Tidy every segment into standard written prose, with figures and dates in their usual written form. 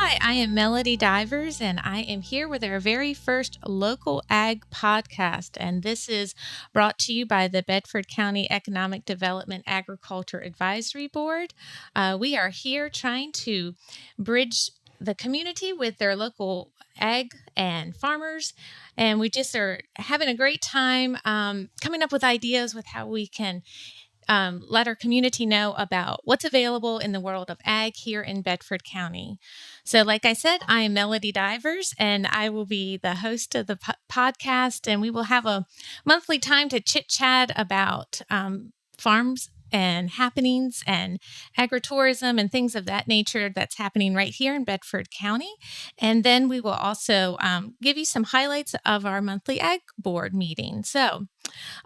Hi, I am Melody Divers, and I am here with our very first local ag podcast. And this is brought to you by the Bedford County Economic Development Agriculture Advisory Board. We are here trying to bridge the community with their local ag and farmers. And we just are having a great time coming up with ideas with how we can let our community know about what's available in the world of ag here in Bedford County. So, like I said, I am Melody Divers, and I will be the host of the podcast, and we will have a monthly time to chit chat about farms and happenings and agritourism and things of that nature that's happening right here in Bedford County. And then we will also give you some highlights of our monthly ag board meeting. So,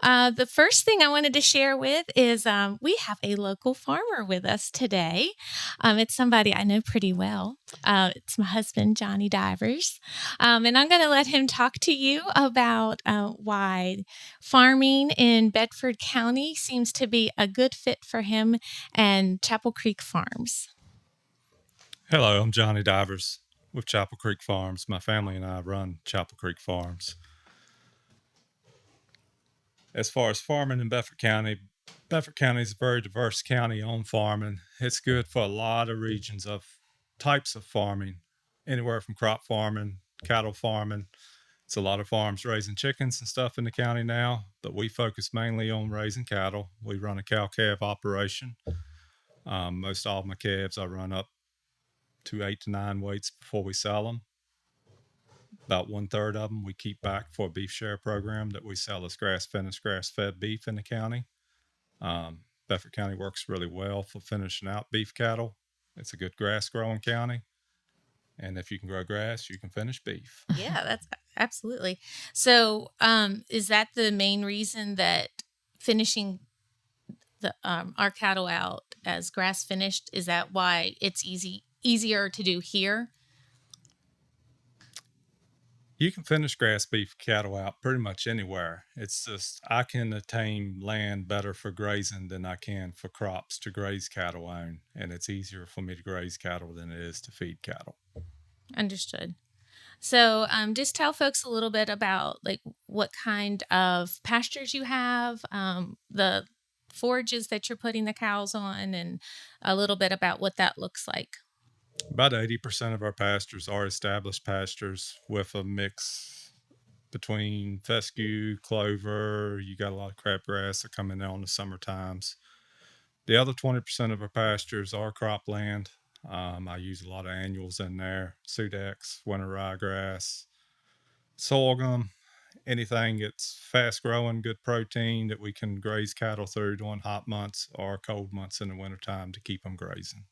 the first thing I wanted to share with is we have a local farmer with us today. It's somebody I know pretty well. It's my husband, Johnny Divers. And I'm going to let him talk to you about why farming in Bedford County seems to be a good fit for him and Chapel Creek Farms. Hello, I'm Johnny Divers with Chapel Creek Farms. My family and I run Chapel Creek Farms. As far as farming in Bedford County is a very diverse county on farming. It's good for a lot of regions of types of farming, anywhere from crop farming, cattle farming. It's a lot of farms raising chickens and stuff in the county now, but we focus mainly on raising cattle. We run a cow-calf operation. Most all of my calves I run up to 8 to 9 weights before we sell them. About 1/3 of them we keep back for a beef share program that we sell as grass-finished, grass-fed beef in the county. Bedford County works really well for finishing out beef cattle. It's a good grass-growing county. And if you can grow grass, you can finish beef. Yeah, that's absolutely. So, is that the main reason that finishing the our cattle out as grass finished, is that why it's easier to do here? You can finish grass beef cattle out pretty much anywhere. It's just I can attain land better for grazing than I can for crops to graze cattle on, and it's easier for me to graze cattle than it is to feed cattle. Understood. So, just tell folks a little bit about like what kind of pastures you have, the forages that you're putting the cows on, and a little bit about what that looks like. About 80% of our pastures are established pastures with a mix between fescue, clover. You got a lot of crabgrass that come in there on the summer times. The other 20% of our pastures are cropland. I use a lot of annuals in there, Sudex, winter ryegrass, sorghum, anything that's fast growing, good protein that we can graze cattle through during hot months or cold months in the wintertime to keep them grazing.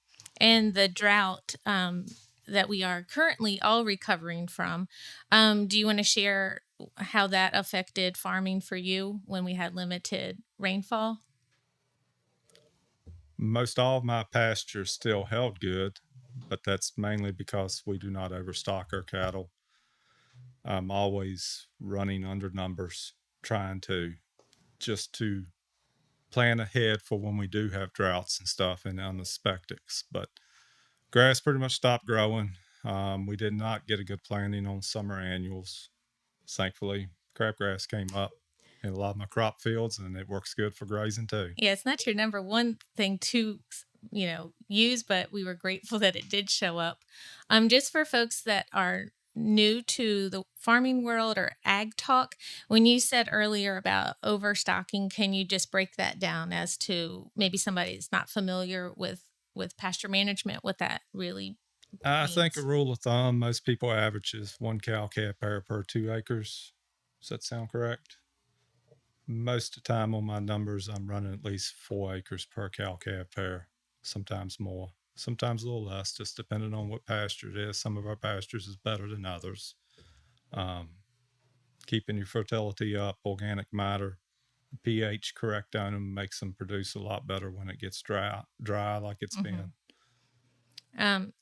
And the drought that we are currently all recovering from. Do you want to share how that affected farming for you when we had limited rainfall? Most all of my pastures still held good, but that's mainly because we do not overstock our cattle. I'm always running under numbers, trying to just to plan ahead for when we do have droughts and stuff and unexpecteds. But grass pretty much stopped growing. We did not get a good planting on summer annuals. Thankfully, crabgrass came up in a lot of my crop fields, and it works good for grazing too. Yeah, it's not your number one thing to use, but we were grateful that it did show up. Just for folks that are new to the farming world or ag talk, when you said earlier about overstocking, can you just break that down as to maybe somebody that's not familiar with pasture management, what that really I think a means? rule of thumb, most people average is 1 cow-calf pair per 2 acres. Does that sound correct? Most of the time on my numbers, I'm running at least 4 acres per cow-calf pair, sometimes more, sometimes a little less, just depending on what pasture it is. Some of our pastures is better than others. Um, Keeping your fertility up, organic matter, pH correct on them makes them produce a lot better when it gets dry like it's been.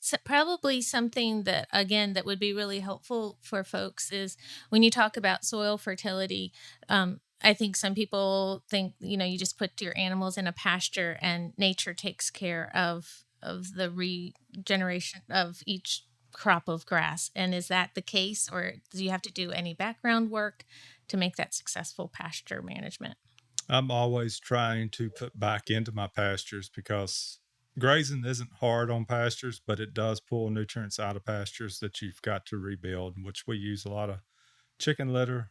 So probably something that, again, that would be really helpful for folks is when you talk about soil fertility. I think some people think, you just put your animals in a pasture and nature takes care of the regeneration of each crop of grass. And is that the case, or do you have to do any background work to make that successful pasture management? I'm always trying to put back into my pastures because grazing isn't hard on pastures, but it does pull nutrients out of pastures that you've got to rebuild, which we use a lot of chicken litter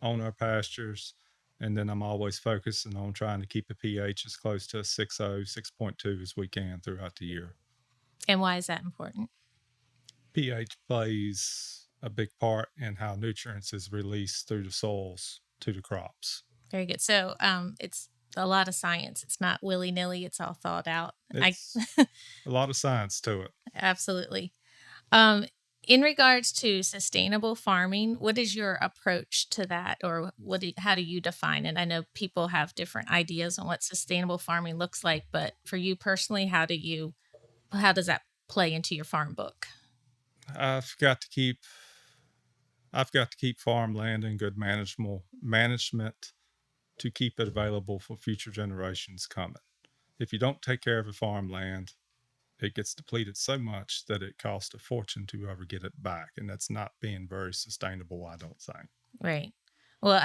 on our pastures. And then I'm always focusing on trying to keep the pH as close to 6.0, 6.2 as we can throughout the year. And why is that important? pH plays a big part in how nutrients is released through the soils to the crops. Very good. So it's a lot of science. It's not willy-nilly. It's all thought out. It's a lot of science to it. Absolutely. In regards to sustainable farming, what is your approach to that, or how do you define it? I know people have different ideas on what sustainable farming looks like, but for you personally, how does that play into your farm book? I've got to keep farmland in good management to keep it available for future generations coming. If you don't take care of the farmland, it gets depleted so much that it costs a fortune to ever get it back. And that's not being very sustainable, I don't think. Right. Well,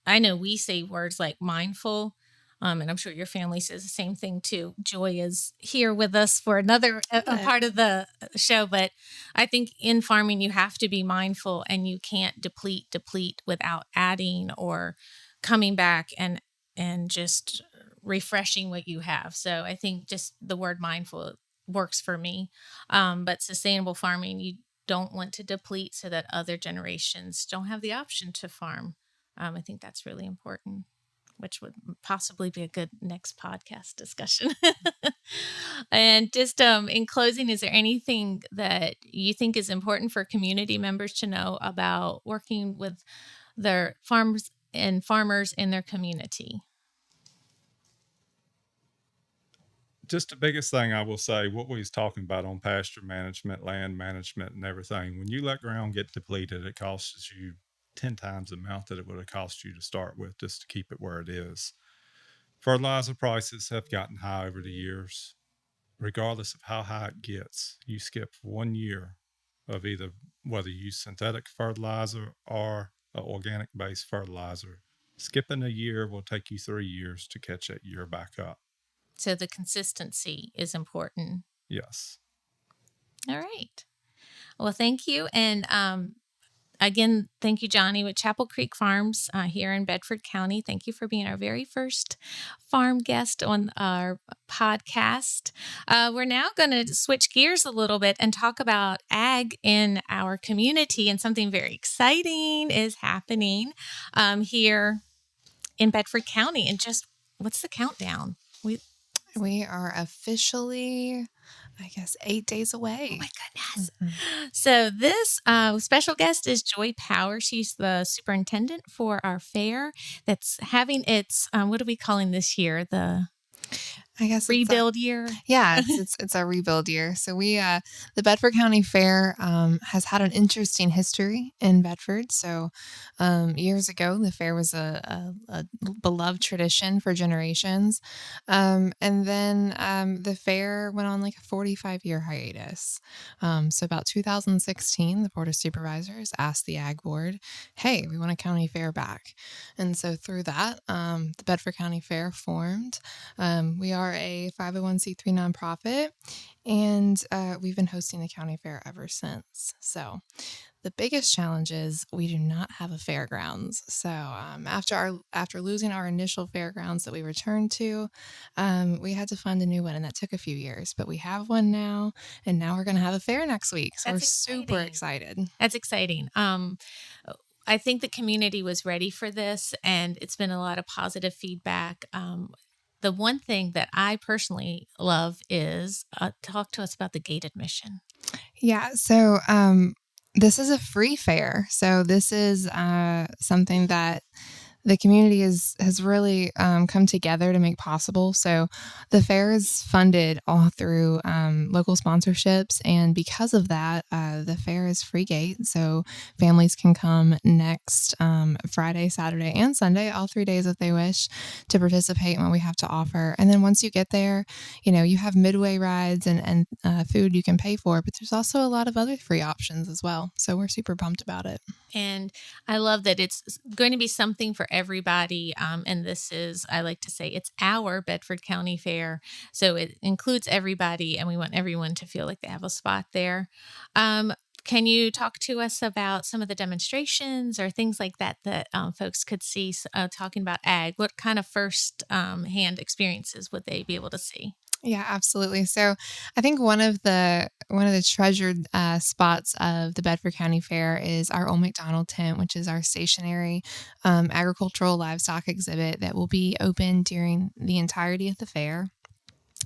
I know we say words like mindful, and I'm sure your family says the same thing too. Joy is here with us for another a part of the show, but I think in farming you have to be mindful, and you can't deplete without adding or coming back and just refreshing what you have. So I think just the word mindful works for me. But sustainable farming, you don't want to deplete so that other generations don't have the option to farm. I think that's really important, which would possibly be a good next podcast discussion. And just in closing, is there anything that you think is important for community members to know about working with their farms and farmers in their community? Just the biggest thing I will say, what we was talking about on pasture management, land management, and everything, when you let ground get depleted, it costs you 10 times the amount that it would have cost you to start with just to keep it where it is. Fertilizer prices have gotten high over the years. Regardless of how high it gets, you skip 1 year of either whether you use synthetic fertilizer or an organic-based fertilizer. Skipping a year will take you 3 years to catch that year back up. So the consistency is important. Yes. All right. Well, thank you. And again, thank you, Johnny, with Chapel Creek Farms here in Bedford County. Thank you for being our very first farm guest on our podcast. We're now going to switch gears a little bit and talk about ag in our community. And something very exciting is happening here in Bedford County. And just what's the countdown? We are officially, I guess, 8 days away. Oh my goodness. Mm-hmm. So this special guest is Joy Power. She's the superintendent for our fair that's having its, what are we calling this year? I guess rebuild year. Yeah, it's a rebuild year. So the Bedford County Fair has had an interesting history in Bedford. So years ago, the fair was a beloved tradition for generations, and then the fair went on like a 45-year hiatus. So about 2016, the Board of Supervisors asked the Ag Board, "Hey, we want a county fair back," and so through that, the Bedford County Fair formed. We are a 501c3 nonprofit, and we've been hosting the county fair ever since. So the biggest challenge is we do not have a fairgrounds. So after losing our initial fairgrounds that we returned to, we had to fund a new one, and that took a few years. But we have one now, and now we're going to have a fair next week. So we're super excited. That's exciting. I think the community was ready for this, and it's been a lot of positive feedback. The one thing that I personally love is talk to us about the gate admission. Yeah. So this is a free fair. So this is something that the community has really come together to make possible. So the fair is funded all through local sponsorships, and because of that, the fair is free gate. So families can come next Friday, Saturday, and Sunday, all 3 days if they wish, to participate in what we have to offer. And then once you get there, you have midway rides and food you can pay for, but there's also a lot of other free options as well. So we're super pumped about it. And I love that it's going to be something for everybody. And this is, I like to say, it's our Bedford County Fair. So it includes everybody, and we want everyone to feel like they have a spot there. Can you talk to us about some of the demonstrations or things like that folks could see talking about ag? What kind of first hand experiences would they be able to see? Yeah, absolutely. So I think one of the treasured spots of the Bedford County Fair is our Old McDonald tent, which is our stationary agricultural livestock exhibit that will be open during the entirety of the fair.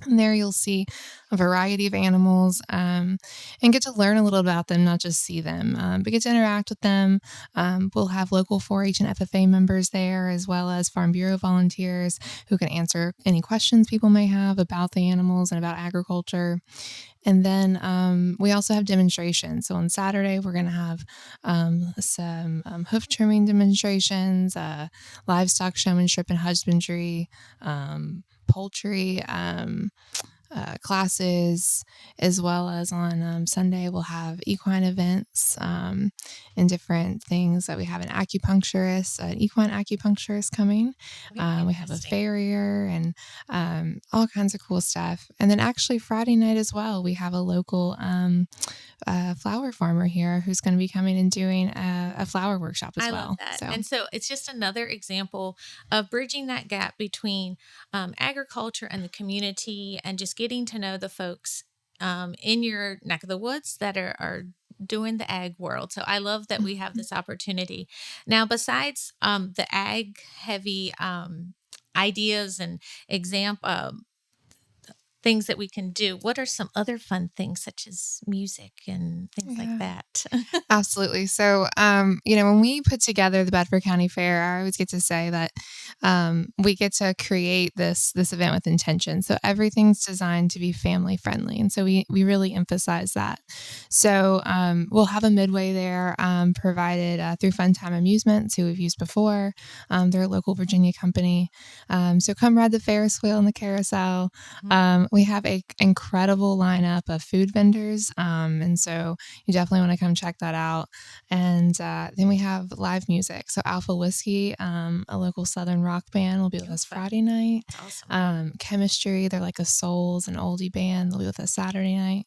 And there you'll see a variety of animals and get to learn a little about them, not just see them, but get to interact with them. We'll have local 4-H and FFA members there, as well as Farm Bureau volunteers who can answer any questions people may have about the animals and about agriculture. And then we also have demonstrations. So on Saturday, we're going to have some hoof trimming demonstrations, livestock showmanship and husbandry, poultry classes, as well as on Sunday we'll have equine events and different things that we have an equine acupuncturist coming. We have a farrier and all kinds of cool stuff. And then actually Friday night as well, we have a local flower farmer here who's going to be coming and doing a flower workshop as well. I love that. And so it's just another example of bridging that gap between agriculture and the community, and just getting to know the folks in your neck of the woods that are doing the ag world. So I love that we have this opportunity. Now, besides the ag heavy ideas and things that we can do, what are some other fun things such as music and things like that? Absolutely. So, when we put together the Bedford County Fair, I always get to say that we get to create this event with intention. So everything's designed to be family friendly. And so we really emphasize that. So we'll have a midway there provided through Fun Time Amusements, who we've used before. They're a local Virginia company. So come ride the Ferris wheel and the carousel. We have an incredible lineup of food vendors. And so you definitely want to come check that out. And then we have live music. So Alpha Whiskey, a local Southern rock band, will be with us Friday night. Awesome. Chemistry, they're like a souls and oldie band. They'll be with us Saturday night.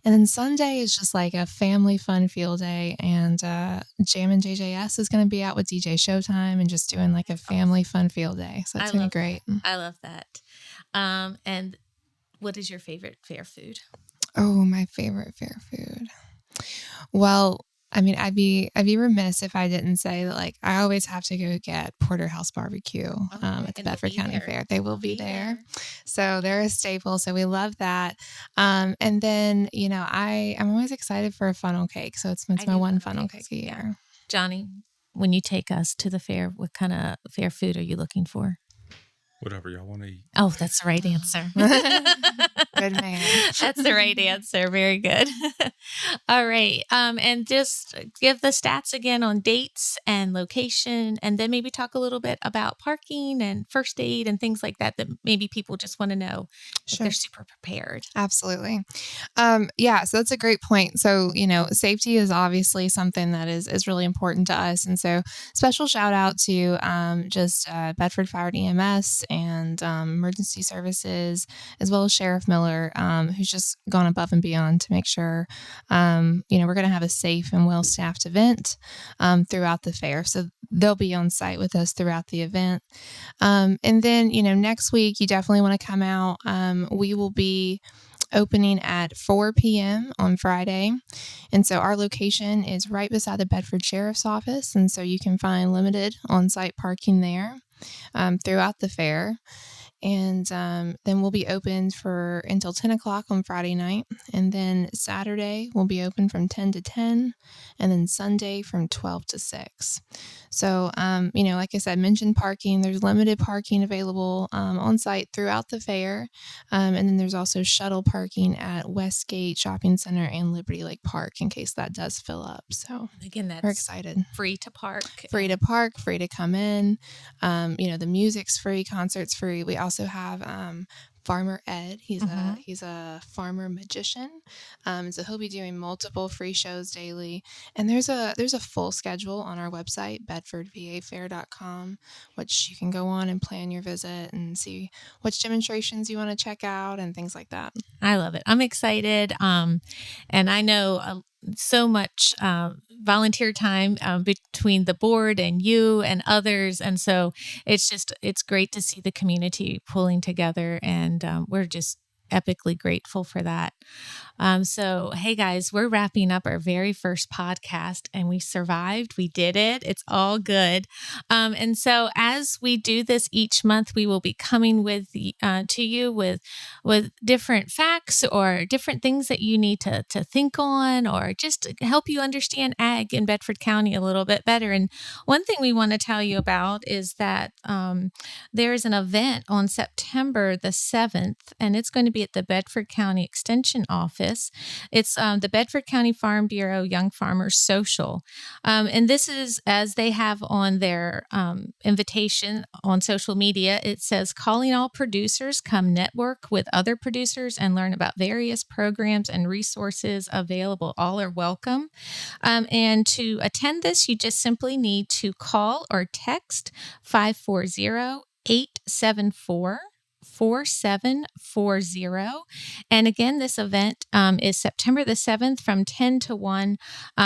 And then Sunday is just like a family fun field day. And Jammin' JJS is going to be out with DJ Showtime and just doing like a family fun field day. So it's going to be great. I love that. And what is your favorite fair food? Oh, my favorite fair food. Well, I mean, I'd be remiss if I didn't say that, like, I always have to go get Porterhouse Barbecue at the Bedford County Fair. They will be there. So they're a staple. So we love that. And then, I'm always excited for a funnel cake. So it's my one funnel cake a year. Yeah. Johnny, when you take us to the fair, what kind of fair food are you looking for? Whatever y'all want to eat. Oh, that's the right answer. Good man. That's the right answer. Very good. All right. And just give the stats again on dates and location, and then maybe talk a little bit about parking and first aid and things like that maybe people just want to know if they're super prepared. Absolutely. So that's a great point. So, safety is obviously something that is really important to us. And so special shout out to Bedford Fire EMS and emergency services, as well as Sheriff Miller, who's just gone above and beyond to make sure, we're going to have a safe and well-staffed event throughout the fair. So they'll be on site with us throughout the event. And then, next week, you definitely want to come out. We will be opening at 4 p.m. on Friday. And so our location is right beside the Bedford Sheriff's Office. And so you can find limited on-site parking there throughout the fair. And then we'll be open for until 10 o'clock on Friday night. And then Saturday we'll be open from 10 to 10, and then Sunday from 12 to 6. So, like I said, mentioned parking. There's limited parking available on site throughout the fair. And then there's also shuttle parking at Westgate Shopping Center and Liberty Lake Park in case that does fill up. So again, that's we're excited. Free to park. Free to park, free to come in. The music's free, concerts free. We also have Farmer Ed. He's a farmer magician. So he'll be doing multiple free shows daily. And there's a full schedule on our website, bedfordvafair.com, which you can go on and plan your visit and see which demonstrations you want to check out and things like that. I love it. I'm excited. And I know so much volunteer time between the board and you and others. And so it's great to see the community pulling together, and we're just epically grateful for that. So, hey guys, we're wrapping up our very first podcast, and we survived. We did it. It's all good. And so as we do this each month, we will be coming to you with different facts or different things that you need to think on, or just to help you understand ag in Bedford County a little bit better. And one thing we want to tell you about is that there's an event on September the 7th, and it's going to be at the Bedford County Extension Office. It's the Bedford County Farm Bureau Young Farmers Social. And this is, as they have on their invitation on social media, it says, calling all producers, come network with other producers and learn about various programs and resources available. All are welcome. And to attend this, you just simply need to call or text 540-874-4740. And again, this event is September the 7th from 10 to 1.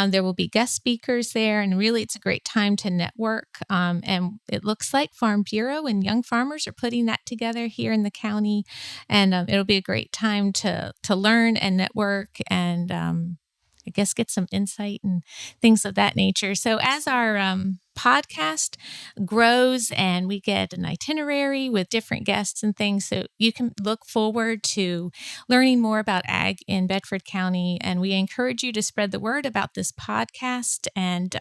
There will be guest speakers there, and really it's a great time to network. And it looks like Farm Bureau and Young Farmers are putting that together here in the county. And it'll be a great time to learn and network and I guess get some insight and things of that nature. So as our podcast grows and we get an itinerary with different guests and things, so you can look forward to learning more about ag in Bedford County. And we encourage you to spread the word about this podcast. And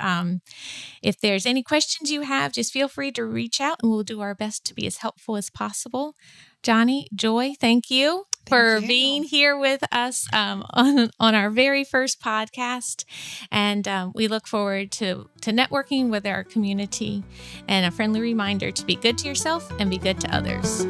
if there's any questions you have, just feel free to reach out, and we'll do our best to be as helpful as possible. Johnny, Joy, thank you for being here with us on our very first podcast. And we look forward to networking with our community, and a friendly reminder to be good to yourself and be good to others.